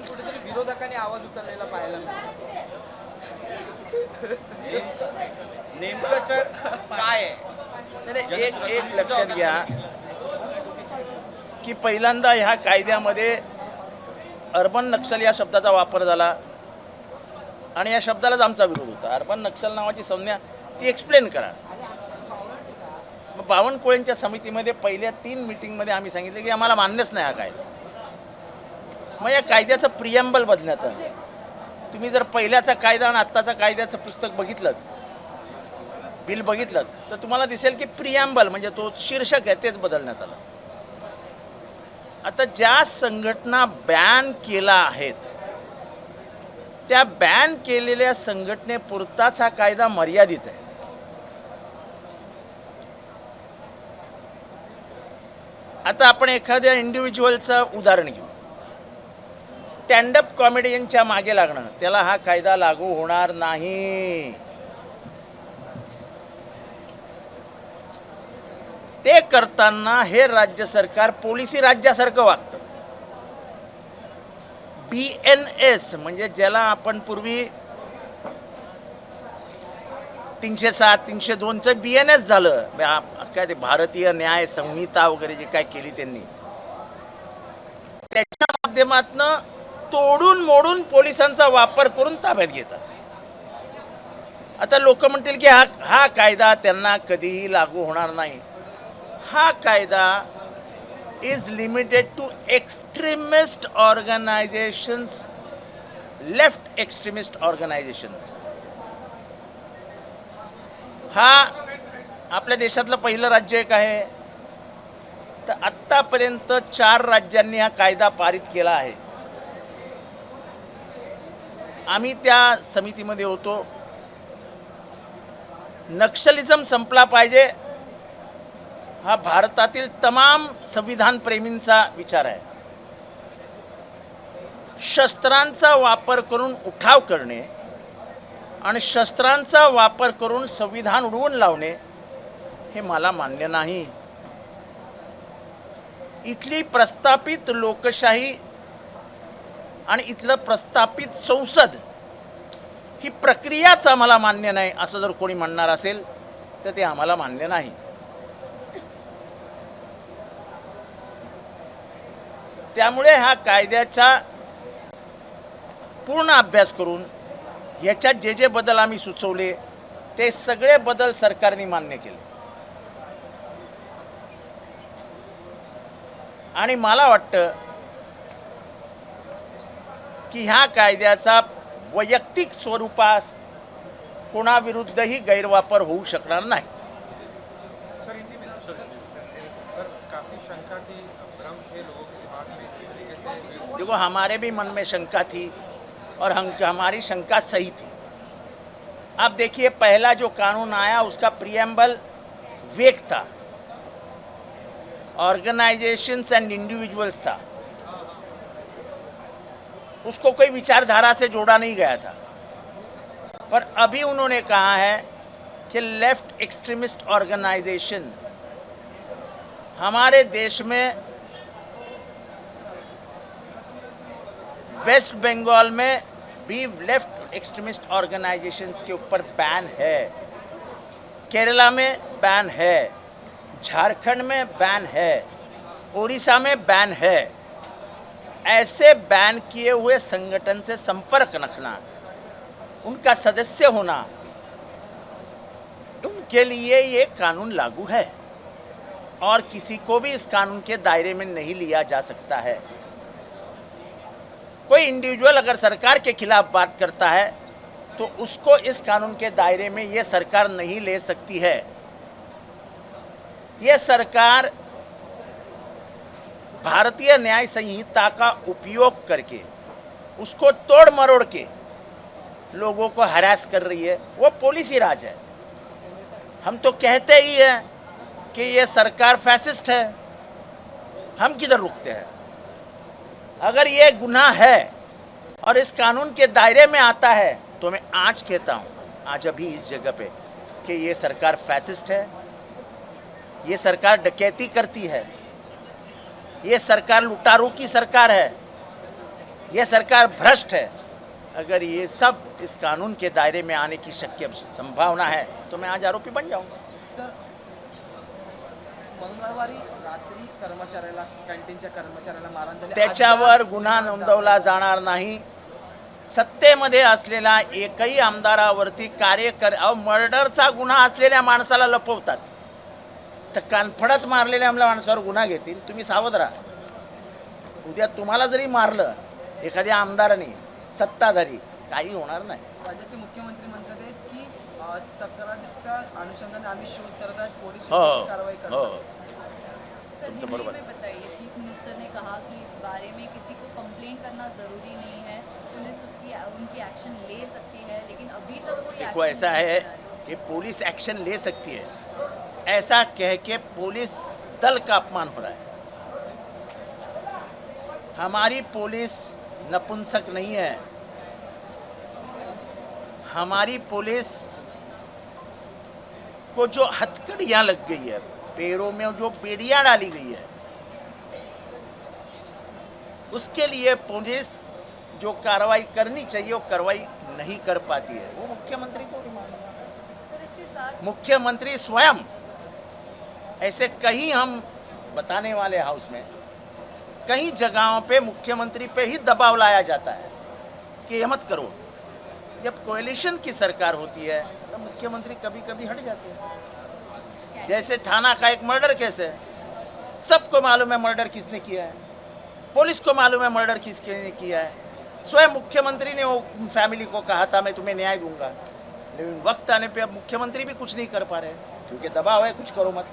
मुद्द्यावरून कुठेतरी विरोधकांनी आवाज उचललेला पाहायला मिळतो. नेमकं सर काय आहे? नाही, एक लक्षात घ्या की पहिल्यांदा ह्या कायद्यामध्ये अर्बन नक्षल या शब्दाचा वापर झाला आणि या शब्दालाच आमचा विरोध होता. अर्बन नक्षल नावाची संज्ञा ती एक्सप्लेन करा. मग बावनकुळेंच्या समितीमध्ये पहिल्या 3 मीटिंगमध्ये आम्ही सांगितलं की आम्हाला मान्यच नाही हा कायदा. मग या कायद्याचं प्रिएम्बल बदलण्यात आलं. तुम्ही जर पहिल्याचा कायदा आणि आत्ताचा कायद्याचं पुस्तक बघितलं, बिल बघितलं, तर तुम्हाला दिसेल की प्रिएम्बल म्हणजे तो शीर्षक आहे तेच बदलण्यात आलं. आता ज्या संघटना बॅन केला आहेत त्या बॅन केलेल्या संघटनेपुरताच हा कायदा मर्यादित आहे. आता आपण एखाद्या इंडिव्हिज्युअलचं उदाहरण घेऊ. स्टँडअप कॉमेडियनच्या मागे लागणं, त्याला हा कायदा लागू होणार नाही. ते करताना हे राज्य सरकार पोलिसी राज्यासारखं वागतं. BNS म्हणजे ज्याला आपण पूर्वी 307 302चं BNS झालं, काय ते भारतीय न्याय संहिता वगैरे जे काय केली त्यांनी, त्याच्या माध्यमातून तोडून मोडून पोलिसांचा वापर करून ताब्यात घेतात. आता लोक म्हणतील की हा कायदा त्यांना कधीही लागू होणार नाही. हा कायदा is limited to extremist organizations, left extremist organizations. हा आपल्या देशातलं पहिलं राज्य एक आहे. तर आत्तापर्यंत 4 राज्यांनी हा कायदा पारित केला आहे. आम्ही त्या समितीमध्ये होतो. नक्षलिझम संपला पाहिजे हा भारतातील तमाम संविधान प्रेमींचा विचार आहे. शस्त्रांचा वापर करून उठाव करणे आणि शस्त्रांचा वापर करून संविधान उडवून लावणे हे मला मान्य नाही. इथली प्रस्थापित लोकशाही आणि इथलं प्रस्थापित संसद ही प्रक्रियाच आम्हाला मान्य नाही असं जर कोणी म्हणणार असेल तर ते आम्हाला मान्य नाही. त्यामुळे हा कायद्याचा पूर्ण अभ्यास करून ह्याच्यात जे जे बदल आम्ही सुचवले ते सगळे बदल सरकारने मान्य केले. आणि मला वाटतं की ह्या कायद्याचा वैयक्तिक स्वरूपास कोणाविरुद्धही गैरवापर होऊ शकणार नाही. देखो, हमारे भी मन में शंका थी और हमारी शंका सही थी. आप देखिए, पहला जो कानून आया उसका प्रिएम्बल वेग था, ऑर्गेनाइजेशंस एंड इंडिविजुअल्स था. उसको कोई विचारधारा से जोड़ा नहीं गया था. पर अभी उन्होंने कहा है कि लेफ्ट एक्सट्रीमिस्ट ऑर्गेनाइजेशन हमारे देश में वेस्ट बंगाल में भी लेफ्ट एक्सट्रीमिस्ट ऑर्गेनाइजेशंस के ऊपर बैन है, केरला में बैन है, झारखंड में बैन है, उड़ीसा में बैन है. ऐसे बैन किए हुए संगठन से संपर्क रखना, उनका सदस्य होना, उनके लिए ये कानून लागू है और किसी को भी इस कानून के दायरे में नहीं लिया जा सकता है. कोई इंडिविजुअल अगर सरकार के खिलाफ बात करता है तो उसको इस कानून के दायरे में ये सरकार नहीं ले सकती है. ये सरकार भारतीय न्याय संहिता का उपयोग करके उसको तोड़ मरोड़ के लोगों को हरास कर रही है. वो पुलिस ही राज है. हम तो कहते ही हैं कि ये सरकार फैसिस्ट है. हम किधर रुकते हैं? अगर ये गुनाह है और इस कानून के दायरे में आता है तो मैं आज कहता हूँ, आज अभी इस जगह पे, कि ये सरकार फैसिस्ट है, ये सरकार डकैती करती है, ये सरकार लुटारू की सरकार है, यह सरकार भ्रष्ट है। अगर ये सब इस कानून के दायरे में आने की शक्य संभावना है तो मैं आज आरोपी बन जाऊंगा। सर, मंगळवारी रात्री कर्मचाऱ्याला, कॅन्टीनच्या कर्मचाऱ्याला मारहाण झाली. त्याच्यावर गुन्हा नोंदवला जाणार नाही. सत्तेमध्ये असलेला एकही आमदारावरती मर्डरचा गुन्हा असलेल्या माणसाला लपवतात, तर कानफडत मारलेल्या माणसावर गुन्हा घेतील. तुम्ही सावध राहा. उद्या तुम्हाला जरी मारलं एखाद्या आमदाराने, सत्ताधारी, काही होणार नाही. राज्याचे मुख्यमंत्री म्हणतात आहेत की तक्रारीच्या अनुषंगाने आम्ही शोध करत आहोत, पोलीस हो कारवाई हो करतात. सर, तुमचं दिल्ली बरोबर. में बताइए, चीफ मिनिस्टर ने कहा कि इस बारे में किसी को कंप्लेंट करना जरूरी नहीं है, पुलिस उनकी एक्शन ले सकती है, लेकिन अभी तक कोई देखो action ऐसा नहीं है लिया है। कि पुलिस एक्शन ले सकती है, ऐसा कह के पुलिस दल का अपमान हो रहा है। हमारी पुलिस नपुंसक नहीं है। हमारी पुलिस को जो हथकड़ियां लग गई है, पैरों में जो बेड़ियां डाली गई है, उसके लिए पुलिस जो कार्रवाई करनी चाहिए वो कार्रवाई नहीं कर पाती है। वो मुख्यमंत्री को भी मालूम है। सर, इसके साथ मुख्यमंत्री स्वयं, ऐसे कई हम बताने वाले हाउस में, कई जगहों पे मुख्यमंत्री पे ही दबाव लाया जाता है कि ये मत करो। जब कोएलिशन की सरकार होती है तो मुख्यमंत्री कभी कभी हट जाते हैं। जैसे थाना का एक मर्डर केस है, सबको मालूम है मर्डर किसने किया है, पुलिस को मालूम है मर्डर किसने किया है। स्वयं मुख्यमंत्री ने वो फैमिली को कहा था मैं तुम्हें न्याय दूंगा, लेकिन वक्त आने पे अब मुख्यमंत्री भी कुछ नहीं कर पा रहे क्योंकि दबाव है, कुछ करो मत।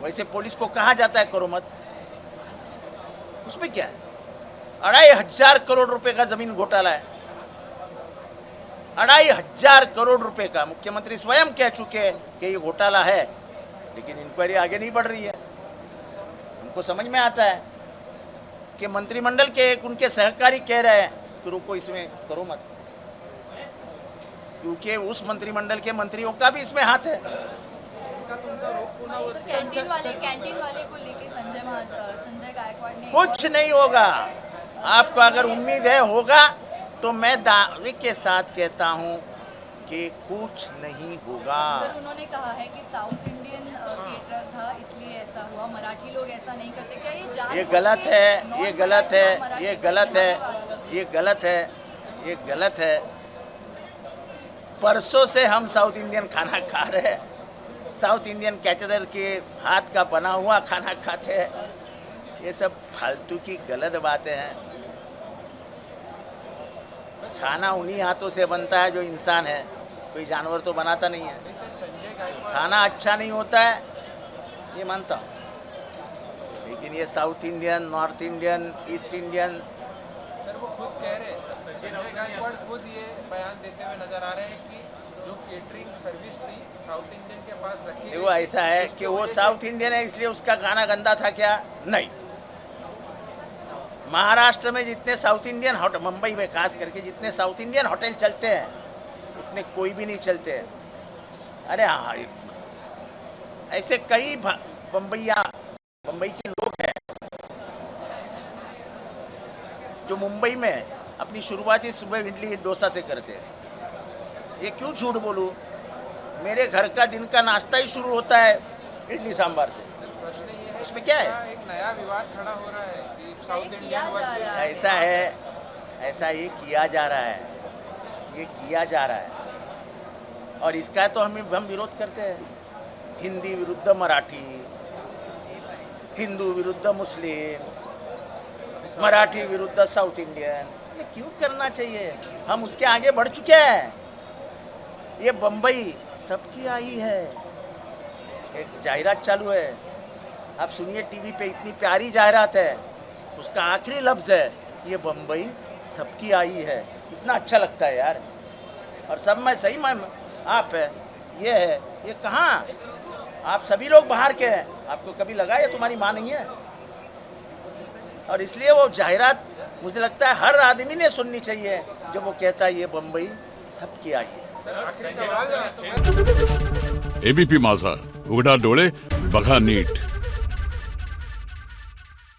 वैसे पुलिस को कहा जाता है करो मत, उसमें क्या है? 2,500 करोड़ रुपए का जमीन घोटाला है, 2,500 करोड़ रुपए का। मुख्यमंत्री स्वयं कह चुके हैं कि ये घोटाला है, लेकिन इंक्वायरी आगे नहीं बढ़ रही है। उनको समझ में आता है कि मंत्रिमंडल के एक उनके सहकारी कह रहे हैं कि रुको, इसमें करो मत, क्योंकि उस मंत्रिमंडल के मंत्रियों का भी इसमें हाथ है। सर, कैंटीन वाले को लेके संजय गायकवाड़ ने कुछ नहीं होगा। आपको अगर उम्मीद है होगा तो मैं दावे के साथ कहता हूं कि कुछ नहीं होगा। सर, उन्होंने कहा है कि साउथ इंडियन केटरर था इसलिए ऐसा हुआ, मराठी लोग ऐसा नहीं करते। क्या ये जानबूझ ये के गलत है, नॉन ये गलत है, मराठी ये को गलत है, बात- ये गलत है, ये गलत है। परसों से हम साउथ इंडियन खाना खा रहे हैं, साउथ इंडियन कैटरर के हाथ का बना हुआ खाना खाते हैं। ये सब फालतू की गलत बातें हैं। खाना उन्हीं हाथों से बनता है जो इंसान है, कोई जानवर तो बनाता नहीं है। खाना अच्छा नहीं होता है ये मानता हूँ, लेकिन ये south Indian, north Indian, east Indian, sir वो खुद कह रहे हैं, संजय गायकवाड़ खुद ये बयान देते हुए नजर आ रहे हैं कि जो केटरिंग सर्विस थी साउथ इंडियन के पास रखी देखो ऐसा है कि वो साउथ इंडियन है इसलिए उसका खाना गंदा था क्या? नहीं। महाराष्ट्र में जितने साउथ इंडियन होटल, मुंबई में खास करके जितने साउथ इंडियन होटल चलते हैं उतने कोई भी नहीं चलते हैं। अरे हाँ, ऐसे कई मुंबई के लोग हैं जो मुंबई में अपनी शुरुआती सुबह इडली डोसा से करते हैं। ये क्यों झूठ बोलूं? मेरे घर का दिन का नाश्ता ही शुरू होता है इडली सांभर से। प्रश्न ये है उसमें क्या है? एक नया विवाद खड़ा हो रहा है कि साउथ किया इंडियन जा वर्सेस रहा है। ऐसा है, ऐसा ये किया जा रहा है, ये किया जा रहा है और इसका तो हम विरोध करते हैं। हिंदी विरुद्ध मराठी, हिंदू विरुद्ध मुस्लिम, मराठी विरुद्ध साउथ इंडियन, ये क्यों करना चाहिए? हम उसके आगे बढ़ चुके हैं। ये बम्बई सबकी आई है। एक जाहिरात चालू है, आप सुनिए टीवी पे, इतनी प्यारी जाहिरात है, उसका आखिरी लफ्ज़ है ये बम्बई सबकी आई है। इतना अच्छा लगता है यार। और सब में सही में आप है, ये है, ये कहाँ? आप सभी लोग बाहर के हैं, आपको कभी लगा ये तुम्हारी माँ नहीं है? और इसलिए वो जाहिरात मुझे लगता है हर आदमी ने सुननी चाहिए जब वो कहता है ये बम्बई सबकी आई है। आखिरी सवाल एबीपी माझा, उघडा डोळे बघा नीट।